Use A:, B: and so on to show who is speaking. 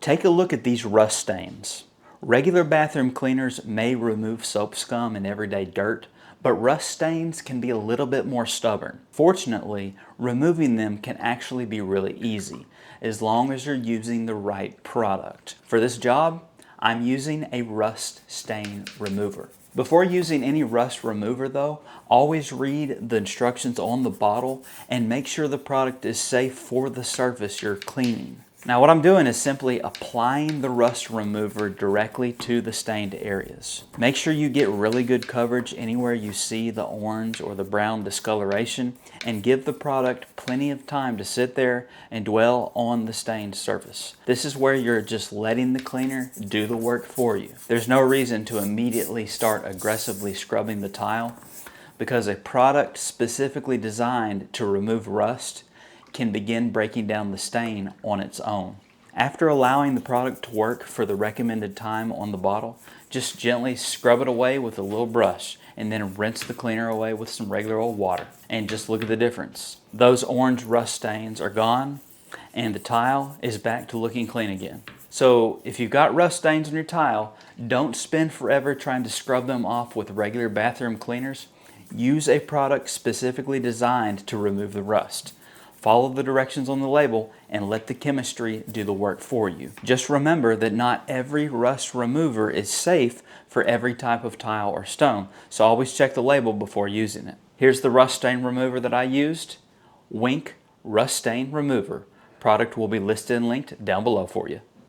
A: Take a look at these rust stains. Regular bathroom cleaners may remove soap scum and everyday dirt, but rust stains can be a little bit more stubborn. Fortunately, removing them can actually be really easy, as long as you're using the right product. For this job, I'm using a rust stain remover. Before using any rust remover though, always read the instructions on the bottle and make sure the product is safe for the surface you're cleaning. Now what I'm doing is simply applying the rust remover directly to the stained areas. Make sure you get really good coverage anywhere you see the orange or the brown discoloration, and give the product plenty of time to sit there and dwell on the stained surface. This is where you're just letting the cleaner do the work for you. There's no reason to immediately start aggressively scrubbing the tile, because a product specifically designed to remove rust can begin breaking down the stain on its own. After allowing the product to work for the recommended time on the bottle, just gently scrub it away with a little brush and then rinse the cleaner away with some regular old water. And just look at the difference. Those orange rust stains are gone and the tile is back to looking clean again. So if you've got rust stains on your tile, don't spend forever trying to scrub them off with regular bathroom cleaners. Use a product specifically designed to remove the rust. Follow the directions on the label and let the chemistry do the work for you. Just remember that not every rust remover is safe for every type of tile or stone, so always check the label before using it. Here's the rust stain remover that I used, 𝗦𝗢𝗢𝗠 Rust Stain Remover. Product will be listed and linked down below for you.